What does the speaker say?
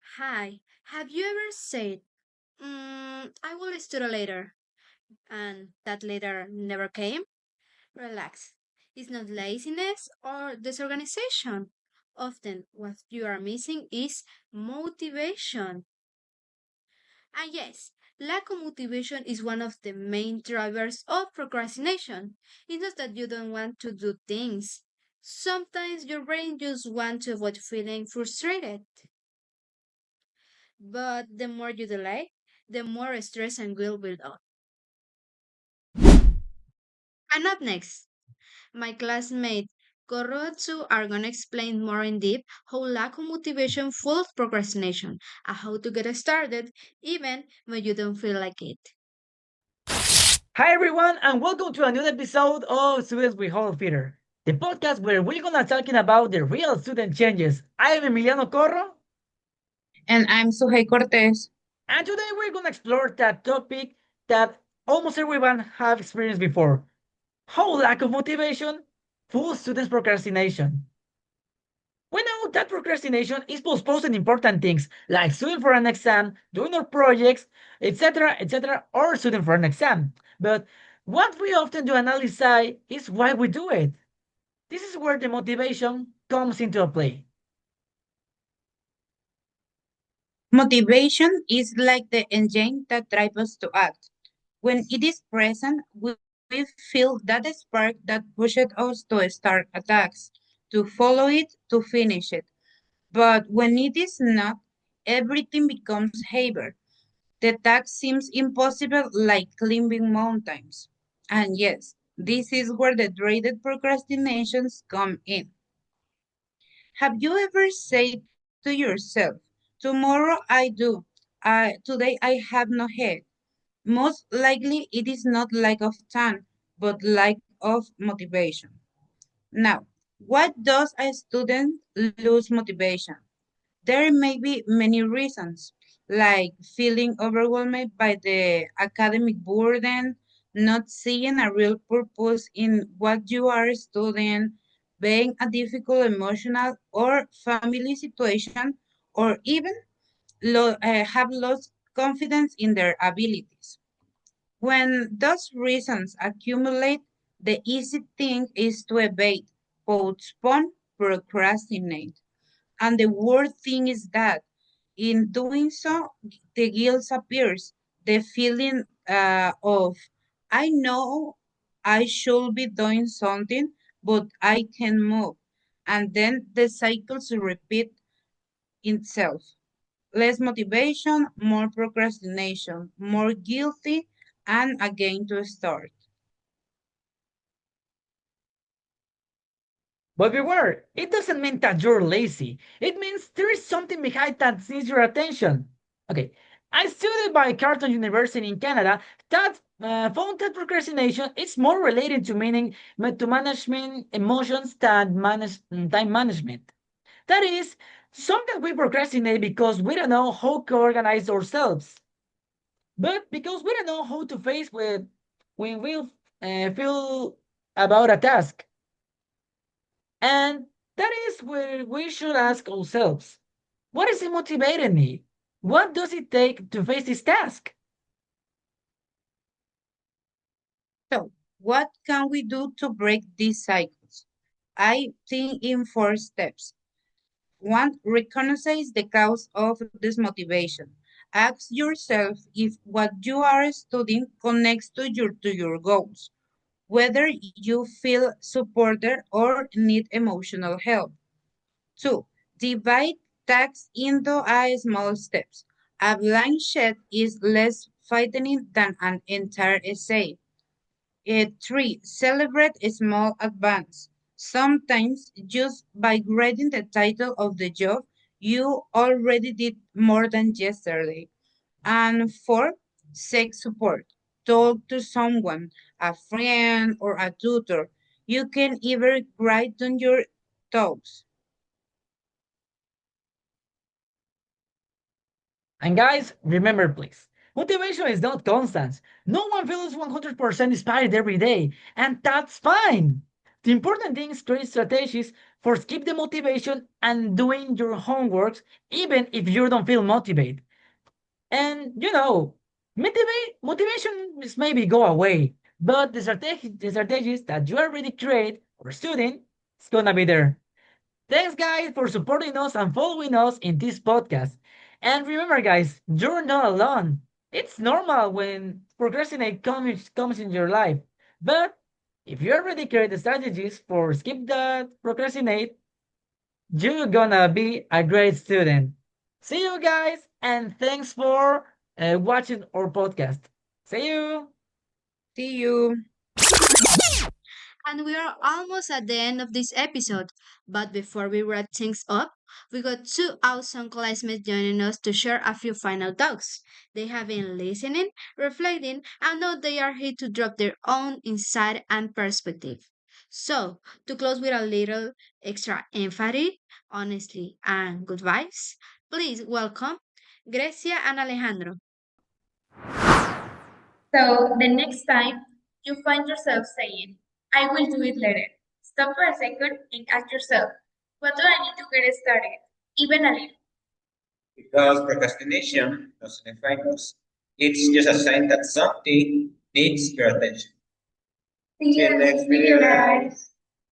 Hi, have you ever said, I will study later, and that later never came? Relax. It's not laziness or disorganization. Often, what you are missing is motivation. And yes, lack of motivation is one of the main drivers of procrastination. It's not that you don't want to do things. Sometimes your brain just wants to avoid feeling frustrated. But the more you delay, the more stress and guilt build up. And up next, my classmate Korotsu are gonna explain more in depth how lack of motivation fuels procrastination and how to get started even when you don't feel like it. Hi everyone, and welcome to another episode of Students with Hall Theater, the podcast where we're gonna talking about the real student changes. I am Emiliano Corro, And I'm Suhey Cortez. and today we're gonna explore that topic that almost everyone have experienced before: how lack of motivation fuels students' procrastination. We know that procrastination is postponing important things like studying for an exam, doing our projects, etc., or studying for an exam. But what we often do analyze is why we do it. This is where the motivation comes into play. Motivation is like the engine that drives us to act. When it is present, we feel that spark that pushes us to start attacks, to follow it, to finish it. But when it is not, everything becomes heavier. The task seems impossible, like climbing mountains. And yes, this is where the dreaded procrastinations come in. Have you ever said to yourself, tomorrow I do, today I have no head? Most likely it is not lack of time, but lack of motivation. Now, what does a student lose motivation? There may be many reasons, like feeling overwhelmed by the academic burden, not seeing a real purpose in what you are studying, being a difficult emotional or family situation, or even have lost confidence in their abilities. When those reasons accumulate, the easy thing is to evade, postpone, procrastinate. And the worst thing is that in doing so, the guilt appears. The feeling of, I know I should be doing something, but I can move. And then the cycles repeat itself. Less motivation, more procrastination, more guilty, and again to start. But beware, it doesn't mean that you're lazy. It means there is something behind that needs your attention. Okay, I studied by Carleton University in Canada that found that procrastination is more related to meaning to management emotions than time management. That is, sometimes we procrastinate because we don't know how to organize ourselves, but because we don't know how to face with when we feel about a task. And that is where we should ask ourselves, what is motivating me? What does it take to face this task? So, what can we do to break these cycles? I think in four steps. One, recognize the cause of this motivation. Ask yourself if what you are studying connects to your goals, whether you feel supported or need emotional help. Two, divide tasks into small steps. A blank sheet is less frightening than an entire essay. Three, celebrate a small advance. Sometimes just by reading the title of the job, you already did more than yesterday. And four, seek support. Talk to someone, a friend or a tutor. You can even write on your thoughts. And guys, remember please, motivation is not constant. No one feels 100% inspired every day, and that's fine. The important thing is create strategies for skip the motivation and doing your homework even if you don't feel motivated. And motivation is maybe go away, but the strategies that you already create or student is gonna be there. Thanks, guys, for supporting us and following us in this podcast. And remember, guys, you're not alone. It's normal when procrastinate comes in your life. But if you already create the strategies for skip that procrastinate, you're gonna be a great student. See you guys, and thanks for watching our podcast. See you. See you. And we are almost at the end of this episode. But before we wrap things up, we got two awesome classmates joining us to share a few final thoughts. They have been listening, reflecting, and now they are here to drop their own insight and perspective. So, to close with a little extra empathy, honestly, and good vibes, please welcome Grecia and Alejandro. So the next time you find yourself saying, I will do it later, stop for a second and ask yourself, what do I need to get started? Even a little. Because procrastination doesn't define us. It's just a sign that something needs your attention. See you next video, guys.